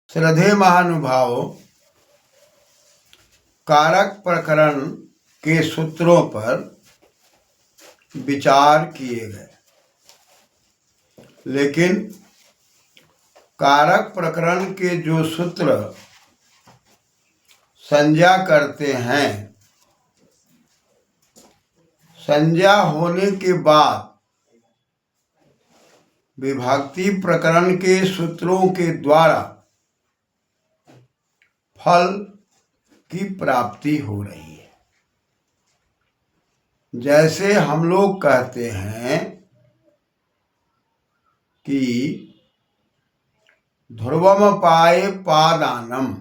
श्रद्धेय महानुभावों, कारक प्रकरण के सूत्रों पर विचार किए गए, लेकिन कारक प्रकरण के जो सूत्र संज्ञा करते हैं, संज्ञा होने के बाद विभक्ति प्रकरण के सूत्रों के द्वारा फल की प्राप्ति हो रही है। जैसे हम लोग कहते हैं कि ध्रुवम पाए पादानम,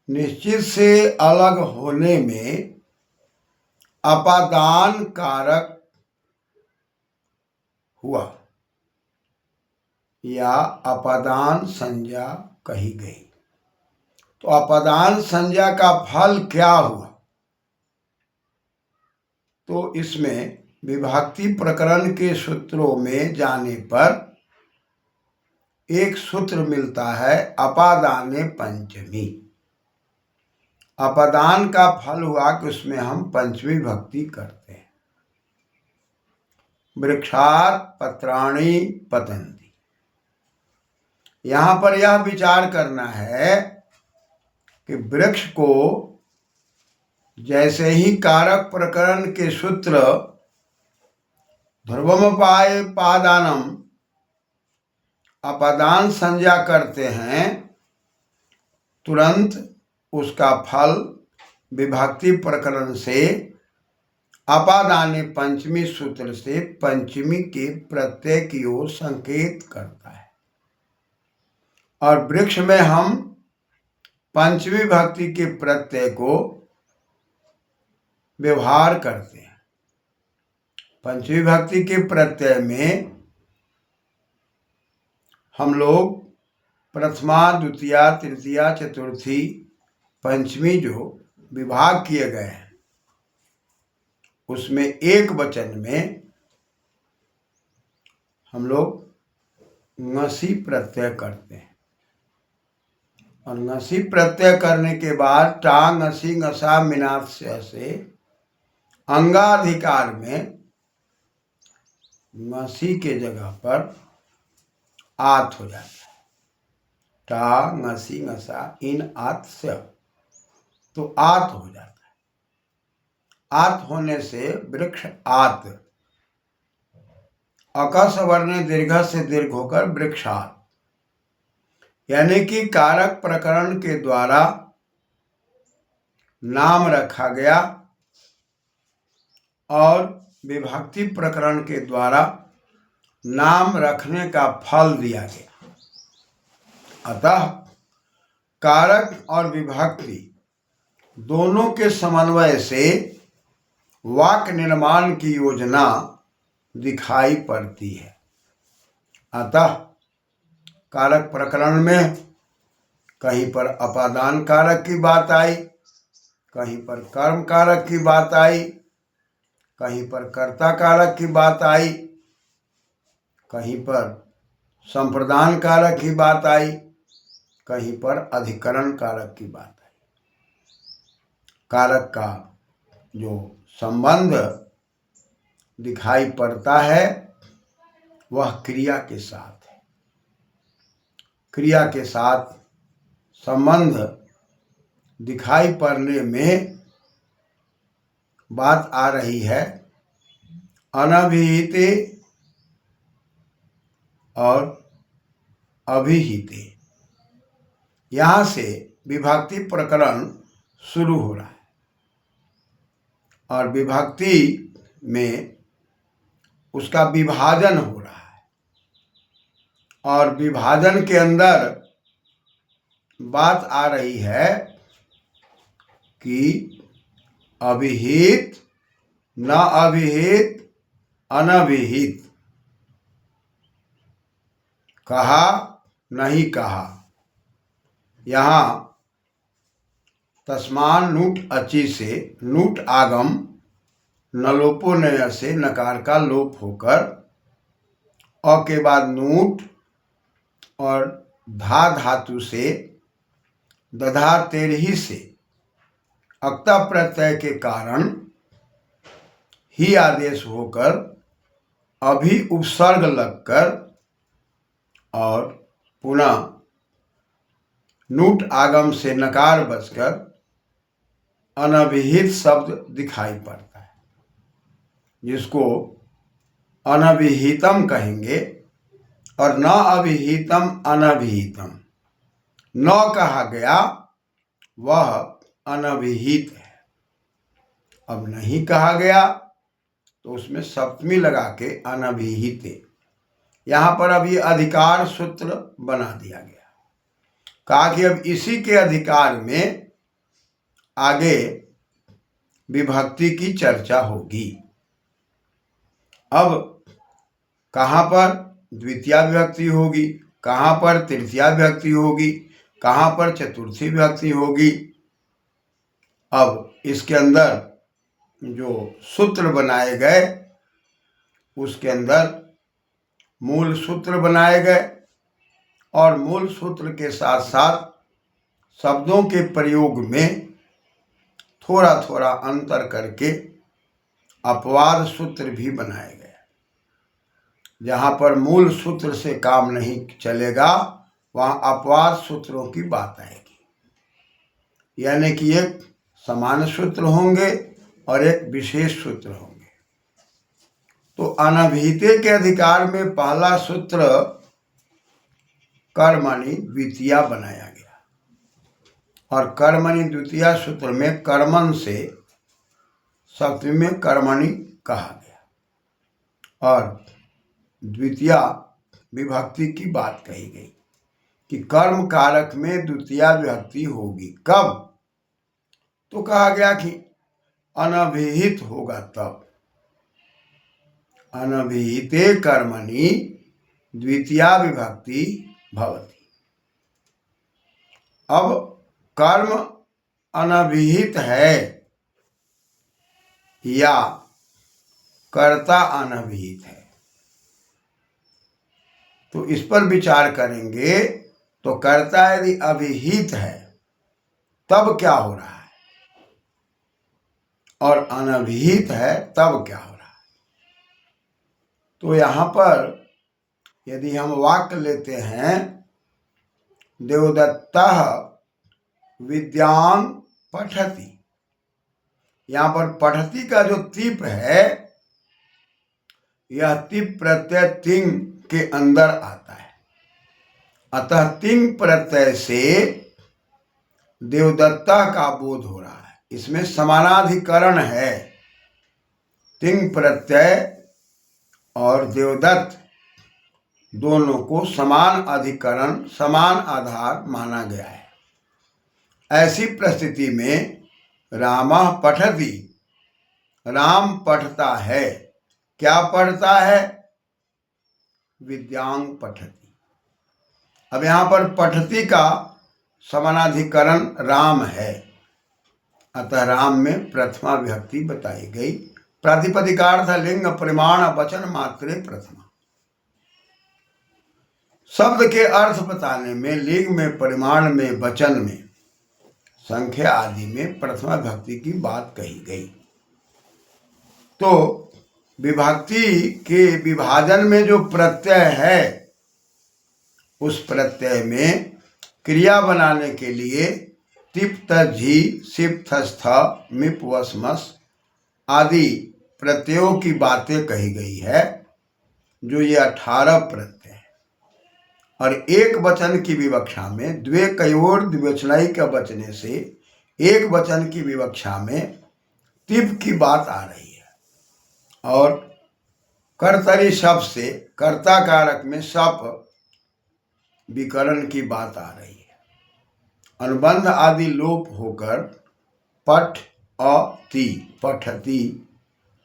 निश्चित से अलग होने में अपादान कारक हुआ या अपादान संज्ञा कही गई। तो अपादान संज्ञा का फल क्या हुआ? तो इसमें विभक्ति प्रकरण के सूत्रों में जाने पर एक सूत्र मिलता है, अपादाने पंचमी। अपादान का फल हुआ कि उसमें हम पंचमी भक्ति करते हैं। वृक्षात् पत्राणि पतन्ति। यहाँ पर यह विचार करना है कि वृक्ष को जैसे ही कारक प्रकरण के सूत्र ध्रुवम पाए पादानम अपादान संज्ञा करते हैं, तुरंत उसका फल विभक्ति प्रकरण से अपादाने पंचमी सूत्र से पंचमी के प्रत्यय की ओर संकेत करता है। और वृक्ष में हम पंचमी भक्ति के प्रत्यय को व्यवहार करते हैं। पंचमी भक्ति के प्रत्यय में हम लोग प्रथमा, द्वितीया, तृतीया, चतुर्थी, पंचमी जो विभाग किए गए हैं, उसमें एक वचन में हम लोग ngसी प्रत्यय करते हैं। और ngसी प्रत्यय करने के बाद टा ngसी ngसा मिनास्य से अंगाधिकार में ngसी के जगह पर आत हो जाता है। टा ngसी ngसा इन आत से, तो आत हो जाता है। आत होने से वृक्ष आत, अकस वर्ण दीर्घ से दीर्घ होकर वृक्षात, यानी कि कारक प्रकरण के द्वारा नाम रखा गया और विभक्ति प्रकरण के द्वारा नाम रखने का फल दिया गया। अतः कारक और विभक्ति दोनों के समन्वय से वाक्य निर्माण की योजना दिखाई पड़ती है। अतः कारक प्रकरण में कहीं पर अपादान कारक की बात आई, कहीं पर कर्म कारक की बात आई, कहीं पर कर्ता कारक की बात आई, कहीं पर संप्रदान कारक की बात आई, कहीं पर अधिकरण कारक की बात आई। कारक का जो संबंध दिखाई पड़ता है वह क्रिया के साथ है। क्रिया के साथ संबंध दिखाई पड़ने में बात आ रही है अनभिहिते और अभिहिते। यहाँ से विभक्ति प्रकरण शुरू हो रहा है और विभक्ति में उसका विभाजन हो रहा है। और विभाजन के अंदर बात आ रही है कि अभिहित, न अभिहित, अनभिहित, कहा नहीं कहा। यहाँ तस्मान नूट अचि से नूट आगम नलोपो नय से नकार का लोप होकर अ के बाद नूट और धा धातु से दधा तेरही से अक्ता प्रत्यय के कारण ही आदेश होकर अभी उपसर्ग लगकर और पुनः नूट आगम से नकार बचकर अनभिहित शब्द दिखाई पड़ता है, जिसको अनभिहितम कहेंगे। और न अभिहितम अनभिहितम न कहा गया वह अनभिहित है। अब नहीं कहा गया तो उसमें सप्तमी लगा के अनभिहित। यहाँ पर अभी अधिकार सूत्र बना दिया गया, कहा कि अब इसी के अधिकार में आगे विभक्ति की चर्चा होगी। अब कहाँ पर द्वितीया विभक्ति होगी, कहाँ पर तृतीया विभक्ति होगी, कहाँ पर चतुर्थी विभक्ति होगी। अब इसके अंदर जो सूत्र बनाए गए उसके अंदर मूल सूत्र बनाए गए और मूल सूत्र के साथ साथ शब्दों के प्रयोग में थोड़ा थोड़ा अंतर करके अपवाद सूत्र भी बनाए गए। जहाँ पर मूल सूत्र से काम नहीं चलेगा वहाँ अपवाद सूत्रों की बात आएगी, यानी कि एक सामान्य सूत्र होंगे और एक विशेष सूत्र होंगे। तो अनभिहिते के अधिकार में पहला सूत्र कर्मणि द्वितीया बनाया गया और कर्मणि द्वितीया सूत्र में कर्मण से सप्तमी में कर्मणि कहा गया और द्वितीया विभक्ति की बात कही गई कि कर्म कारक में द्वितीया विभक्ति होगी। कब? तो कहा गया कि अनभिहित होगा तब। अनभिहिते कर्मणि द्वितीया विभक्ति भवति। अब कर्म अनभिहित है या कर्ता अनभिहित है, तो इस पर विचार करेंगे। तो कर्ता यदि अभिहित है तब क्या हो रहा है और अनभिहित है तब क्या हो रहा है। तो यहाँ पर यदि हम वाक्य लेते हैं देवदत्तः विद्यां पठति, यहाँ पर पठति का जो तीप है यह तीप प्रत्यय तिंग के अंदर आता है, अतः तिंग प्रत्यय से देवदत्ता का बोध हो रहा है। इसमें समानाधिकरण है, तिंग प्रत्यय और देवदत्त दोनों को समान अधिकरण समान आधार माना गया है। ऐसी परिस्थिति में रामः पठति, राम पढ़ता है। क्या पढ़ता है? विद्यांग पठति। अब यहाँ पर पठति का समानाधिकरण राम है, अतः राम में प्रथमा विभक्ति बताई गई। प्रातिपदिकार्थ लिंग परिमाण वचन मात्रे प्रथमा। शब्द के अर्थ बताने में लिंग में, परिमाण में, वचन में, संख्या आदि में प्रथमा विभक्ति की बात कही गई। तो विभक्ति के विभाजन में जो प्रत्यय है उस प्रत्यय में क्रिया बनाने के लिए तिप झी सिप स्थ मिप वस्मस आदि प्रत्ययों की बातें कही गई है, जो ये 18 प्रत्यय है। और एक वचन की विवक्षा में द्वे कयोर द्विवचनाई का बचने से एक वचन की विवक्षा में तिप की बात आ रही है और कर्तरी शब्द से कर्ता कारक में सप विकरण की बात आ रही है। अनुबंध आदि लोप होकर पठ अति पठति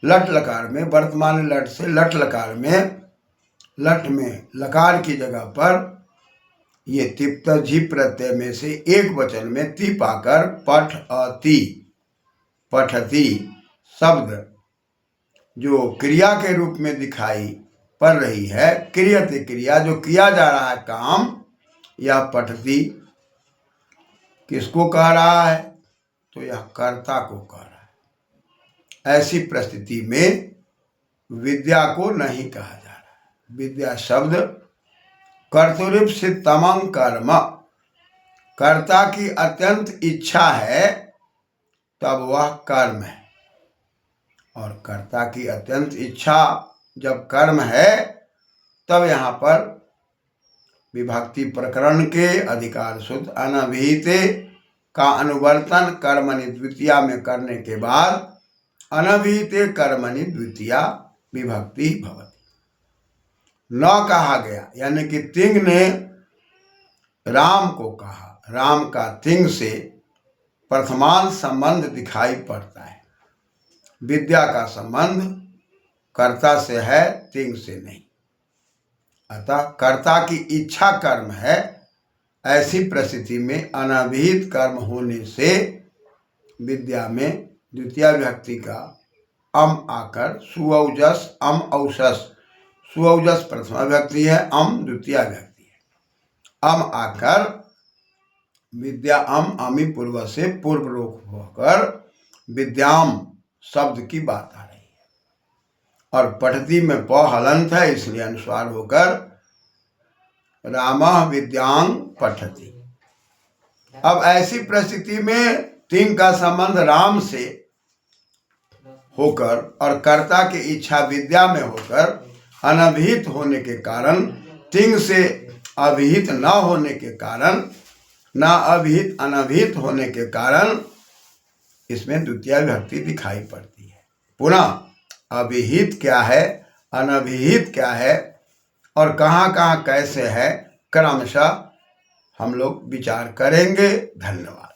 लट लकार में, वर्तमान लट से लट लकार में, लट में लकार की जगह पर ये तिप्त झी प्रत्यय में से एक वचन में ति पाकर पठ अति पठति शब्द जो क्रिया के रूप में दिखाई पड़ रही है, क्रियते क्रिया जो किया जा रहा है काम, यह पठती किसको कह रहा है? तो यह कर्ता को कह रहा है। ऐसी परिस्थिति में विद्या को नहीं कहा जा रहा। विद्या शब्द कर्तुरीप्सितमं कर्म, कर्ता की अत्यंत इच्छा है तब वह कर्म है। और कर्ता की अत्यंत इच्छा जब कर्म है तब यहाँ पर विभक्ति प्रकरण के अधिकार सूत्र अनभिहिते का अनुवर्तन कर्मणि द्वितीया में करने के बाद अनभिहिते कर्मणि द्वितीया विभक्ति भवति। न कहा गया यानी कि तिंग ने राम को कहा। राम का तिंग से प्रथमांत संबंध दिखाई पड़ता है। विद्या का संबंध कर्ता से है, तिंग से नहीं। अतः कर्ता की इच्छा कर्म है। ऐसी परिस्थिति में अनभिहित कर्म होने से विद्या में द्वितीय विभक्ति का अम आकर सुऔजस अम औसस, सुऔजस प्रथमा विभक्ति है, अम द्वितीय विभक्ति है। अम आकर विद्या अम अमी पूर्व से पूर्व रोक होकर विद्याम शब्द की बात आ रही है। और पठती में प हलंत है, इसलिए अनुस्वार होकर रामः विद्यांग पठति। अब ऐसी परिस्थिति में तिंग का संबंध राम से होकर और कर्ता की इच्छा विद्या में होकर अनभिहित होने के कारण, तिंग से अभिहित न होने के कारण, न अभिहित अनभिहित होने के कारण इसमें द्वितीय विभक्ति दिखाई पड़ती है। पुनः अभिहित क्या है, अनभिहित क्या है और कहाँ कहाँ कैसे है, क्रमशः हम लोग विचार करेंगे। धन्यवाद।